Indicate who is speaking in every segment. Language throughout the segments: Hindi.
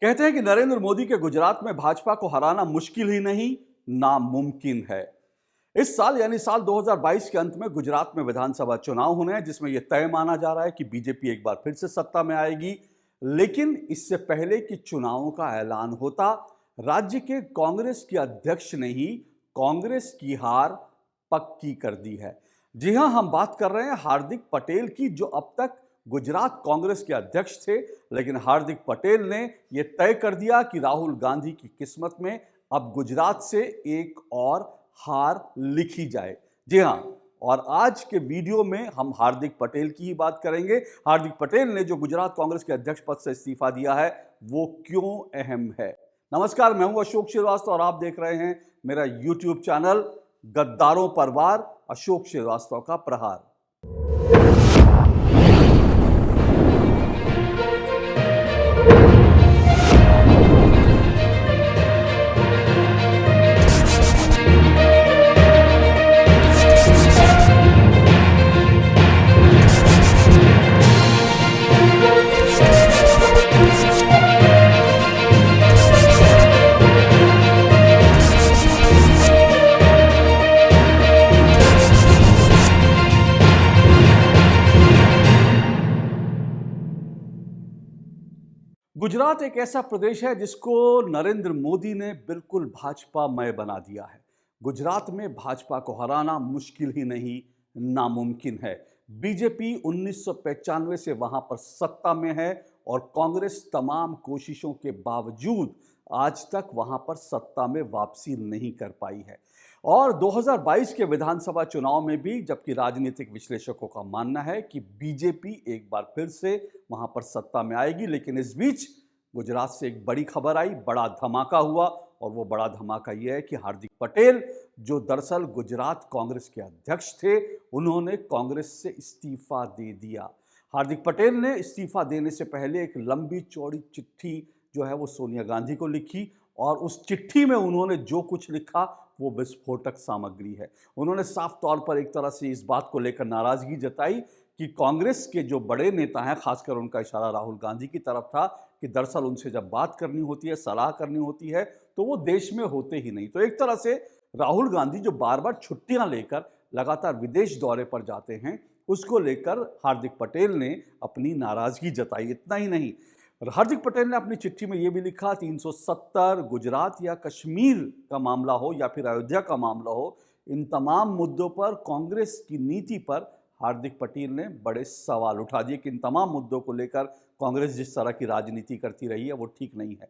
Speaker 1: कहते हैं कि नरेंद्र मोदी के गुजरात में भाजपा को हराना मुश्किल ही नहीं, नामुमकिन है। इस साल यानी साल 2022 के अंत में गुजरात में विधानसभा चुनाव होने हैं, जिसमें यह तय माना जा रहा है कि बीजेपी एक बार फिर से सत्ता में आएगी। लेकिन इससे पहले कि चुनावों का ऐलान होता, राज्य के कांग्रेस के अध्यक्ष ने ही कांग्रेस की हार पक्की कर दी है। जी हां, हम बात कर रहे हैं हार्दिक पटेल की, जो अब तक गुजरात कांग्रेस के अध्यक्ष थे। लेकिन हार्दिक पटेल ने यह तय कर दिया कि राहुल गांधी की किस्मत में अब गुजरात से एक और हार लिखी जाए। जी हां, और आज के वीडियो में हम हार्दिक पटेल की ही बात करेंगे। हार्दिक पटेल ने जो गुजरात कांग्रेस के अध्यक्ष पद से इस्तीफा दिया है, वो क्यों अहम है। नमस्कार, मैं हूं अशोक श्रीवास्तव और आप देख रहे हैं मेरा यूट्यूब चैनल गद्दारों पर वार, अशोक श्रीवास्तव का प्रहार। गुजरात एक ऐसा प्रदेश है जिसको नरेंद्र मोदी ने बिल्कुल भाजपामय बना दिया है। गुजरात में भाजपा को हराना मुश्किल ही नहीं, नामुमकिन है। बीजेपी 1995 से वहां पर सत्ता में है और कांग्रेस तमाम कोशिशों के बावजूद आज तक वहां पर सत्ता में वापसी नहीं कर पाई है। और 2022 के विधानसभा चुनाव में भी, जबकि राजनीतिक विश्लेषकों का मानना है कि बीजेपी एक बार फिर से वहां पर सत्ता में आएगी, लेकिन इस बीच गुजरात से एक बड़ी खबर आई, बड़ा धमाका हुआ। और वो बड़ा धमाका यह है कि हार्दिक पटेल, जो दरअसल गुजरात कांग्रेस के अध्यक्ष थे, उन्होंने कांग्रेस से इस्तीफा दे दिया। हार्दिक पटेल ने इस्तीफा देने से पहले एक लंबी चौड़ी चिट्ठी जो है वो सोनिया गांधी को लिखी, और उस चिट्ठी में उन्होंने जो कुछ लिखा वो विस्फोटक सामग्री है। उन्होंने साफ तौर पर एक तरह से इस बात को लेकर नाराजगी जताई कि कांग्रेस के जो बड़े नेता हैं, खासकर उनका इशारा राहुल गांधी की तरफ था कि दरअसल उनसे जब बात करनी होती है, सलाह करनी होती है, तो वो देश में होते ही नहीं। तो एक तरह से राहुल गांधी जो बार बार छुट्टियां लेकर लगातार विदेश दौरे पर जाते हैं, उसको लेकर हार्दिक पटेल ने अपनी नाराजगी जताई। इतना ही नहीं, हार्दिक पटेल ने अपनी चिट्ठी में यह भी लिखा, 370 गुजरात या कश्मीर का मामला हो या फिर अयोध्या का मामला हो, इन तमाम मुद्दों पर कांग्रेस की नीति पर हार्दिक पटेल ने बड़े सवाल उठा दिए कि इन तमाम मुद्दों को लेकर कांग्रेस जिस तरह की राजनीति करती रही है वो ठीक नहीं है।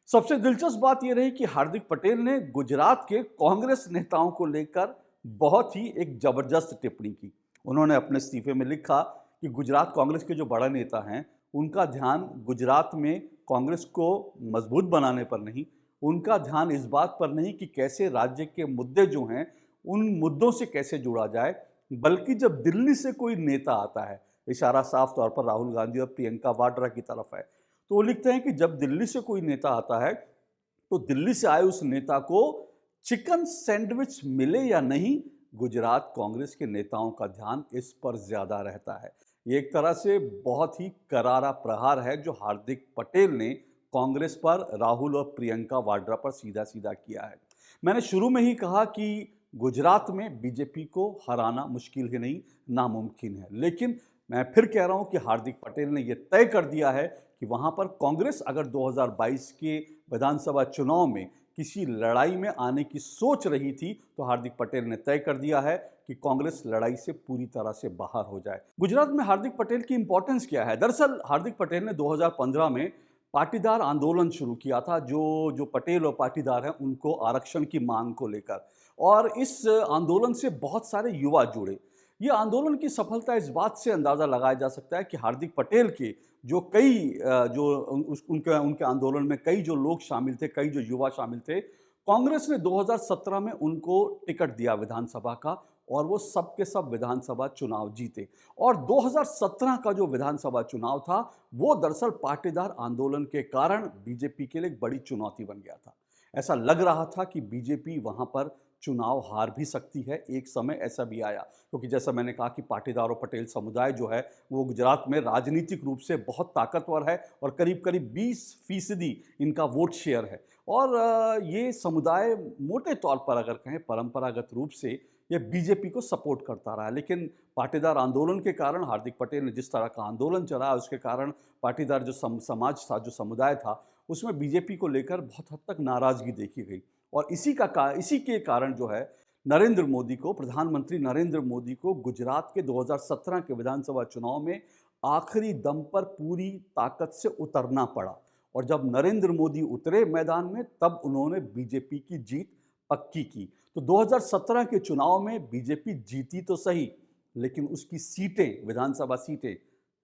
Speaker 1: सबसे दिलचस्प बात यह रही कि हार्दिक पटेल ने गुजरात के कांग्रेस नेताओं को लेकर बहुत ही एक जबरदस्त टिप्पणी की। उन्होंने अपने इस्तीफे में लिखा कि गुजरात कांग्रेस के जो बड़ा नेता हैं, उनका ध्यान गुजरात में कांग्रेस को मजबूत बनाने पर नहीं, उनका ध्यान इस बात पर नहीं कि कैसे राज्य के मुद्दे जो हैं उन मुद्दों से कैसे जुड़ा जाए, बल्कि जब दिल्ली से कोई नेता आता है, इशारा साफ तौर पर राहुल गांधी और प्रियंका वाड्रा की तरफ है, तो वो लिखते हैं कि जब दिल्ली से कोई नेता आता है तो दिल्ली से आए उस नेता को चिकन सैंडविच मिले या नहीं, गुजरात कांग्रेस के नेताओं का ध्यान इस पर ज्यादा रहता है। ये एक तरह से बहुत ही करारा प्रहार है जो हार्दिक पटेल ने कांग्रेस पर, राहुल और प्रियंका वाड्रा पर सीधा सीधा किया है। मैंने शुरू में ही कहा कि गुजरात में बीजेपी को हराना मुश्किल ही नहीं, नामुमकिन है। लेकिन मैं फिर कह रहा हूं कि हार्दिक पटेल ने यह तय कर दिया है कि वहां पर कांग्रेस अगर 2022 के विधानसभा चुनाव में किसी लड़ाई में आने की सोच रही थी, तो हार्दिक पटेल ने तय कर दिया है कि कांग्रेस लड़ाई से पूरी तरह से बाहर हो जाए। गुजरात में हार्दिक पटेल की इंपॉर्टेंस क्या है? दरअसल हार्दिक पटेल ने 2015 में पाटीदार आंदोलन शुरू किया था, जो पटेल और पाटीदार हैं उनको आरक्षण की मांग को लेकर, और इस आंदोलन से बहुत सारे युवा जुड़े। ये आंदोलन की सफलता इस बात से अंदाजा लगाया जा सकता है कि हार्दिक पटेल के जो कई जो उनके आंदोलन में कई जो लोग शामिल थे, कई जो युवा शामिल थे, कांग्रेस ने 2017 में उनको टिकट दिया विधानसभा का, और वो सब के सब विधानसभा चुनाव जीते। और 2017 का जो विधानसभा चुनाव था, वो दरअसल पाटीदार आंदोलन के कारण बीजेपी के लिए एक बड़ी चुनौती बन गया था। ऐसा लग रहा था कि बीजेपी वहां पर चुनाव हार भी सकती है। एक समय ऐसा भी आया, क्योंकि जैसा मैंने कहा कि पाटीदार और पटेल समुदाय जो है वो गुजरात में राजनीतिक रूप से बहुत ताकतवर है और करीब-करीब 20% इनका वोट शेयर है। और ये समुदाय मोटे तौर पर अगर कहें परंपरागत रूप से ये बीजेपी को सपोर्ट करता रहा है। लेकिन पाटीदार आंदोलन के कारण हार्दिक पटेल ने जिस तरह का आंदोलन चलाया उसके कारण पाटीदार जो समाज था, जो समुदाय था, उसमें बीजेपी को लेकर बहुत हद तक नाराज़गी देखी गई। और इसी के कारण जो है नरेंद्र मोदी को, प्रधानमंत्री नरेंद्र मोदी को गुजरात के 2017 के विधानसभा चुनाव में आखिरी दम पर पूरी ताकत से उतरना पड़ा। और जब नरेंद्र मोदी उतरे मैदान में तब उन्होंने बीजेपी की जीत पक्की की। तो 2017 के चुनाव में बीजेपी जीती तो सही, लेकिन उसकी सीटें, विधानसभा सीटें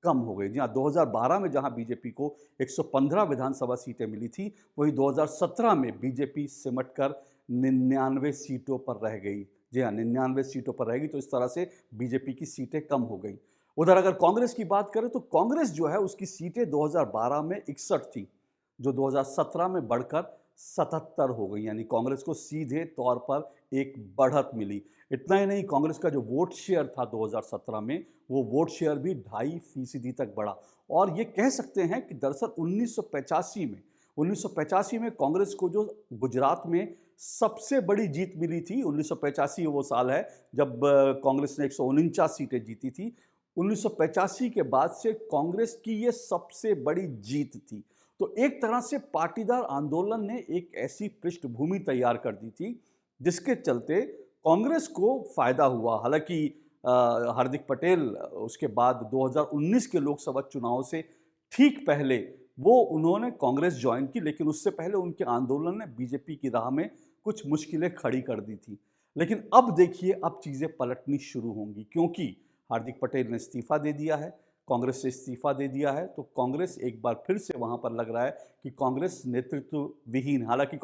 Speaker 1: कम हो गई। जी हाँ, 2012 में जहां बीजेपी को 115 विधानसभा सीटें मिली थी, वही 2017 में बीजेपी सिमटकर 99 सीटों पर रह गई। जी हाँ, 99 सीटों पर रह गई, तो इस तरह से बीजेपी की सीटें कम हो गई। उधर अगर कांग्रेस की बात करें तो कांग्रेस जो है उसकी सीटें 2012 में 61 थी, जो 2017 में बढ़कर 77 हो गई। यानी कांग्रेस को सीधे तौर पर एक बढ़त मिली। इतना ही नहीं, कांग्रेस का जो वोट शेयर था 2017 में, वो वोट शेयर भी 2.5% तक बढ़ा। और ये कह सकते हैं कि दरअसल 1985 में कांग्रेस को जो गुजरात में सबसे बड़ी जीत मिली थी, 1985 वो साल है जब कांग्रेस ने 149 सीटें जीती थी। 1985 के बाद से कांग्रेस की ये सबसे बड़ी जीत थी। तो एक तरह से पाटीदार आंदोलन ने एक ऐसी पृष्ठभूमि तैयार कर दी थी जिसके चलते कांग्रेस को फायदा हुआ। हालांकि हार्दिक पटेल उसके बाद 2019 के लोकसभा चुनाव से ठीक पहले उन्होंने कांग्रेस ज्वाइन की, लेकिन उससे पहले उनके आंदोलन ने बीजेपी की राह में कुछ मुश्किलें खड़ी कर दी थी। लेकिन अब देखिए, अब चीज़ें पलटनी शुरू होंगी, क्योंकि हार्दिक पटेल ने इस्तीफा दे दिया है, कांग्रेस से इस्तीफा दे दिया है। तो कांग्रेस एक बार फिर से वहां पर लग रहा है कि कांग्रेस नेतृत्व विहीन। हालांकि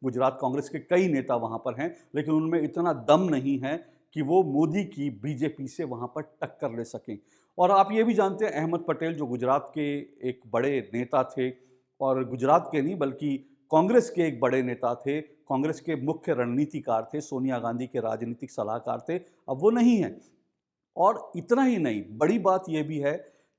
Speaker 1: गुजरात कांग्रेस के कई नेता वहां पर हैं, लेकिन उनमें इतना दम नहीं है कि वो मोदी की बीजेपी से वहां पर टक्कर ले सकें। और आप ये भी जानते हैं, अहमद पटेल जो गुजरात के एक बड़े नेता थे, और गुजरात के नहीं बल्कि कांग्रेस के एक बड़े नेता थे, कांग्रेस के मुख्य रणनीतिकार थे, सोनिया गांधी के राजनीतिक सलाहकार थे, अब वो नहीं है। और इतना ही नहीं, बड़ी बात यह भी है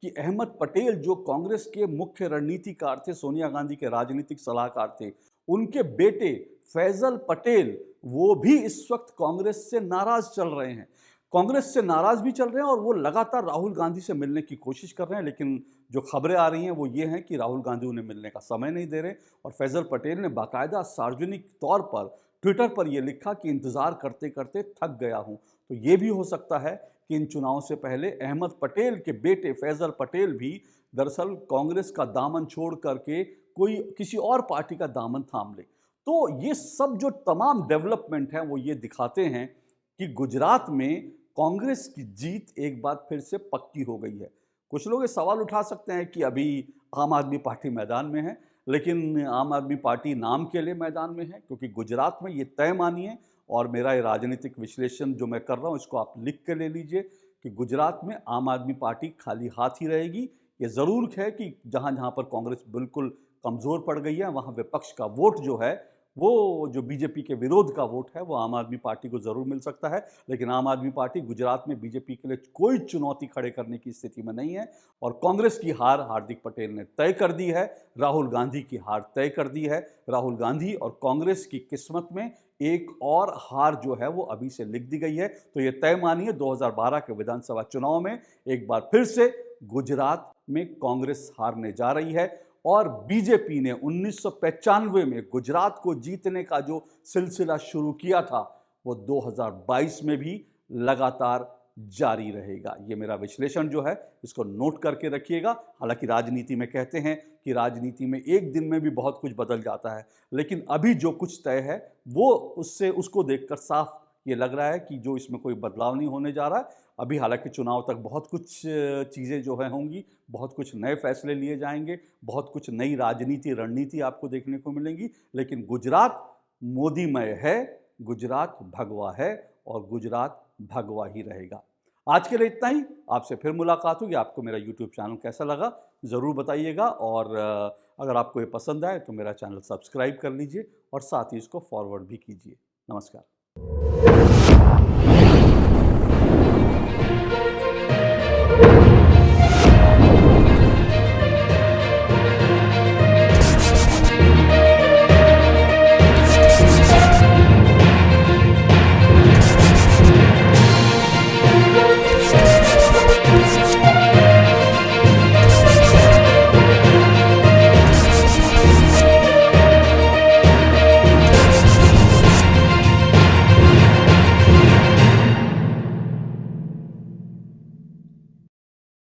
Speaker 1: कि अहमद पटेल जो कांग्रेस के मुख्य रणनीतिकार थे, सोनिया गांधी के राजनीतिक सलाहकार थे, उनके बेटे फैजल पटेल वो भी इस वक्त कांग्रेस से नाराज चल रहे हैं। कांग्रेस से नाराज भी चल रहे हैं और वो लगातार राहुल गांधी से मिलने की कोशिश कर रहे हैं, लेकिन जो खबरें आ रही हैं वो ये हैं कि राहुल गांधी उन्हें मिलने का समय नहीं दे रहे। और फैजल पटेल ने बाकायदा सार्वजनिक तौर पर ट्विटर पर यह लिखा कि इंतजार करते करते थक गया हूं। तो ये भी हो सकता है कि इन चुनावों से पहले अहमद पटेल के बेटे फैजल पटेल भी दरअसल कांग्रेस का दामन छोड़ करके कोई किसी और पार्टी का दामन थाम ले। तो ये सब जो तमाम डेवलपमेंट हैं वो ये दिखाते हैं कि गुजरात में कांग्रेस की जीत एक बार फिर से पक्की हो गई है। कुछ लोग ये सवाल उठा सकते हैं कि अभी आम आदमी पार्टी मैदान में है, लेकिन आम आदमी पार्टी नाम के लिए मैदान में है, क्योंकि गुजरात में ये तय मानिए, और मेरा ये राजनीतिक विश्लेषण जो मैं कर रहा हूँ इसको आप लिख के ले लीजिए कि गुजरात में आम आदमी पार्टी खाली हाथ ही रहेगी। ये ज़रूर है कि जहाँ जहाँ पर कांग्रेस बिल्कुल कमज़ोर पड़ गई है, वहाँ विपक्ष का वोट जो है, वो जो बीजेपी के विरोध का वोट है, वो आम आदमी पार्टी को ज़रूर मिल सकता है। लेकिन आम आदमी पार्टी गुजरात में बीजेपी के लिए कोई चुनौती खड़े करने की स्थिति में नहीं है। और कांग्रेस की हार हार्दिक पटेल ने तय कर दी है, राहुल गांधी की हार तय कर दी है। राहुल गांधी और कांग्रेस की किस्मत में एक और हार जो है वो अभी से लिख दी गई है। तो ये तय मानिए 2012 के विधानसभा चुनाव में एक बार फिर से गुजरात में कांग्रेस हारने जा रही है। और बीजेपी ने 1995 में गुजरात को जीतने का जो सिलसिला शुरू किया था वो 2022 में भी लगातार जारी रहेगा। ये मेरा विश्लेषण जो है इसको नोट करके रखिएगा। हालांकि राजनीति में कहते हैं कि राजनीति में एक दिन में भी बहुत कुछ बदल जाता है, लेकिन अभी जो कुछ तय है वो उसको देखकर साफ ये लग रहा है कि जो इसमें कोई बदलाव नहीं होने जा रहा है। अभी हालांकि चुनाव तक बहुत कुछ चीज़ें जो है होंगी, बहुत कुछ नए फैसले लिए जाएंगे, बहुत कुछ नई राजनीति रणनीति आपको देखने को मिलेंगी, लेकिन गुजरात मोदीमय है, गुजरात भगवा है और गुजरात भगवा ही रहेगा। आज के लिए इतना ही। आपसे फिर मुलाकात होगी। आपको मेरा यूट्यूब चैनल कैसा लगा ज़रूर बताइएगा, और अगर आपको ये पसंद आए तो मेरा चैनल सब्सक्राइब कर लीजिए और साथ ही इसको फॉरवर्ड भी कीजिए। नमस्कार। है।